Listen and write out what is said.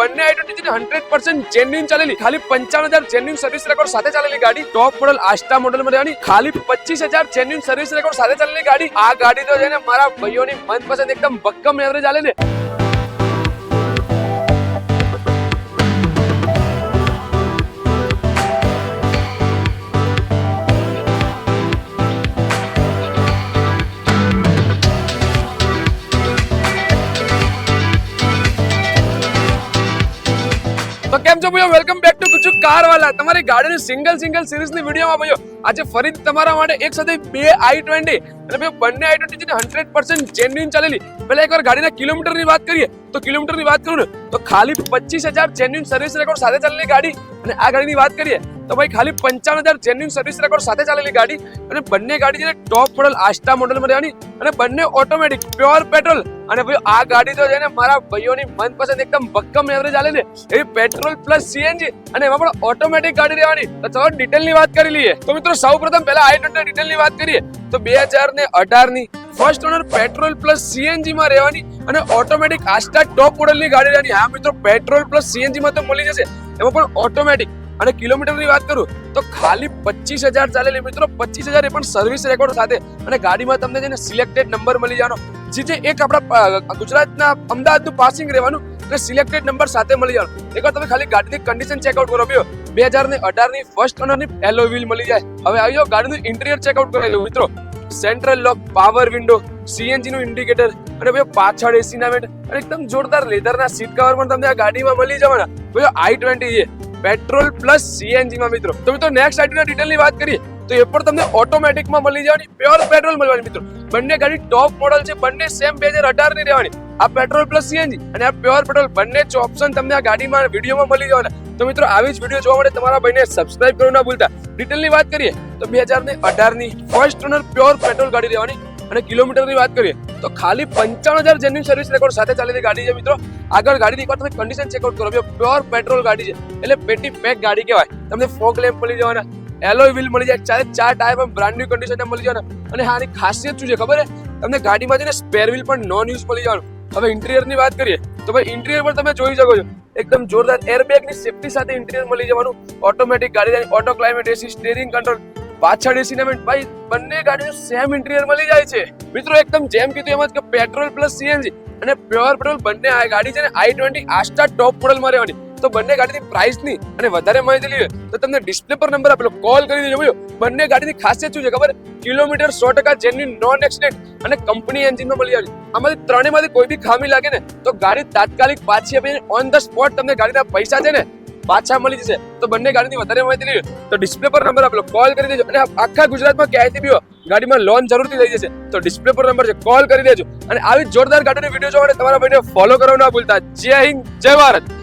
બંને i20 100% genuine ચાલેલી, ખાલી 55,000 જેન્યુઇન સર્વિસ રેકોર્ડ સાથે ચાલેલી ગાડી. ટોપ મોડલ આસ્ટા મોડલ માં રહેવાની, ખાલી 25,000 જેન્યુઇન સર્વિસ રેકોર્ડ સાથે ચાલેલી ગાડી. આ ગાડી તો છે ને મારા ભાઈઓની મનપસંદ એકદમ ભક્કમ એવરેજ ચાલે ને. તો કેમ છો ભાઈઓ, welcome back to Gujju car વાલા. તમારી ગાડીની સિંગલ સિરીઝ ની વિડીયોમાં ભાઈઓ આજે ફરીથી તમારા માટે એક સાથે બે i20 અને ભાઈઓ બંને i20 100% જેન્યુઇન ચાલેલી. પહેલા એકવાર ગાડીના કિલોમીટરની વાત કરીએ તો કિલોમીટરની વાત કરું ને તો ખાલી 25,000 જેન્યુઇન સર્વિસ રેકોર્ડ સાથે ચાલેલી ગાડી. અને આ ગાડીની વાત કરીએ તો ભાઈ ખાલી 55,000 જેન્યુઇન સર્વિસ રેકોર્ડ સાથે ચાલેલી ગાડી. અને બંને ગાડી છે ટોપ મોડલ આસ્ટા મોડલમાં રહેવાની અને બંને ઓટોમેટિક પ્યોર પેટ્રોલ. અને ભાઈ આ ગાડી તો છે ને મારા ભાઈઓની મનપસંદ એકદમ ભક્કમ એવરેજ ચાલે ને એવી પેટ્રોલ પ્લસ સીએનજી અને એમાં પણ ઓટોમેટિક ગાડી રહેવાની. તો ચલો ડિટેલની વાત કરી લઈએ. તો મિત્રો સૌપ્રથમ પહેલા i20 ડિટેલની વાત કરીએ તો 2018 ની first honour petrol plus CNG માં રહેવાની અને ઓટોમેટિક આસ્ટા ટોપ મોડલની ગાડી રહેવાની. હા મિત્રો, પેટ્રોલ પ્લસ સીએનજી માં તો મળી જશે, એમાં પણ ઓટોમેટિક. અને કિલોમીટરની વાત કરું તો ખાલી 25,000 ચાલેલી મિત્રો, 25,000 એ પણ સર્વિસ રેકોર્ડ સાથે. અને ગાડીમાં તમને છે ને સિલેક્ટેડ નંબર મળી જવાનો, જે એક આપણા ગુજરાતના અમદાવાદનું પાસિંગ રહેવાનું અને સિલેક્ટેડ નંબર સાથે મળી જવાનું. એકવાર તમે ખાલી ગાડીની કન્ડિશન ચેકઆઉટ કરો. 2018 ની ફર્સ્ટ ઓનરની એલો વ્હીલ મળી જાય. હવે આવી જાઓ ગાડીનું ઇન્ટિરિયર ચેકઆઉટ કરેલું મિત્રો. સેન્ટ્રલ લોક, પાવર વિન્ડો, સીએનજી નું ઇન્ડિકેટર અને ભાઈ પાછળ એસી ના વેન્ટ અને એકદમ જોરદાર લેધરના સીટ કવર પણ તમને આ ગાડીમાં મળી જવાના. ભાઈ i20 છે પેટ્રોલ પ્લસ સીએનજી માં મિત્રો. તો મિત્રો નેક્સ્ટ i20 ડિટેલ ની વાત કરીએ તો એ પણ તમને ઓટોમેટિક માં મળી જવાની, પ્યોર પેટ્રોલ મળવાની મિત્રો. બંને ગાડી ટોપ મોડલ છે, બંને સેમ 2018 ની રહેવાની. આ પેટ્રોલ પ્લસ સીએનજી અને આ પ્યોર પેટ્રોલ બંને જ ઓપ્શન તમને આ ગાડીમાં વિડીયોમાં મળી જવાના. તો મિત્રો આવી જ વિડીયો જોવા માટે તમારા ભાઈને સબસ્ક્રાઇબ કરવું ના ભૂલતા. ડિટેલની વાત કરીએ તો 2018 ની ફર્સ્ટ ઓનર પ્યોર પેટ્રોલ ગાડી રહેવાની. અને કિલોમીટરની વાત કરીએ તો ખાલી 55,000 જેન્યુઇન સર્વિસ રેકોર્ડ સાથે ચાલેલી ગાડી છે મિત્રો. આગળ ગાડીની એકવાર તમે કન્ડિશન ચેકઆઉટ કરો. પ્યોર પેટ્રોલ ગાડી છે એટલે પેટી પેક ગાડી કહેવાય. તમને ફોગ લેમ્પ મળી જવાના, એલોય વ્હીલ મળી જાય, ચાર ટાયર પણ બ્રાન્ડ ન્યુ કન્ડિશનમાં મળી જવાના. અને આની ખાસિયત શું છે ખબર છે તમને? ગાડીમાં છે ને સ્પેર વ્હીલ પણ નોન યુઝ મળી જવાનું. હવે ઇન્ટિરિયરની વાત કરીએ તો ભાઈ ઇન્ટિરિયર પર તમે જોઈ શકો છો એકદમ જોરદાર એરબેગની સેફટી સાથે ઇન્ટિરિયર મળી જવાનું. ઓટોમેટિક ગાડી, ઓટો ક્લાઇમેટ એસી, સ્ટીરિંગ કંટ્રોલ, પાછળ એસી ના વેન્ટ. ભાઈ બંને ગાડીનું સેમ ઇન્ટિરિયર મળી જાય છે મિત્રો. એકદમ જેમ કીધું એમ જ કે પેટ્રોલ પ્લસ સીએનજી અને પ્યોર પેટ્રોલ બંને આ ગાડી છે ને i20 આસ્ટા ટોપ મોડલમાં રહેવાની. તો બંને ગાડીની પ્રાઇસ ની અને વધારે માહિતી લઈએ તો તમને ડિસ્પ્લે પર નંબર આપેલો, કોલ કરી દેજો ભાઈઓ. બંને ગાડીની ખાસિયત શું છે ખબર? કિલોમીટર 100% જેન્યુઇન નોન એક્સિડન્ટ અને કંપની એન્જિનમાં મળી આવી. આમાંથી ત્રણેયમાંથી કોઈ બી ખામી લાગે ને તો ગાડી તાત્કાલિક પાછી આપીને ઓન ધ સ્પોટ તમને ગાડીના પૈસા છે ને પાછા મળી જશે. તો બંને ગાડીની વધારે માહિતી લઈએ તો ડિસ્પ્લે પર નંબર આપેલો, કોલ કરી દેજો. અને આખા ગુજરાતમાં ક્યાંયથી બી ગાડીમાં લોન જરૂરથી લઈ જશે તો ડિસ્પ્લે પર નંબર છે, કોલ કરી દેજો. અને આવી જોરદાર ગાડીનો વિડીયો જોવા માટે તમારા ભાઈને ફોલો કરવાનું ના ભૂલતા. જય હિન્દ, જય ભારત.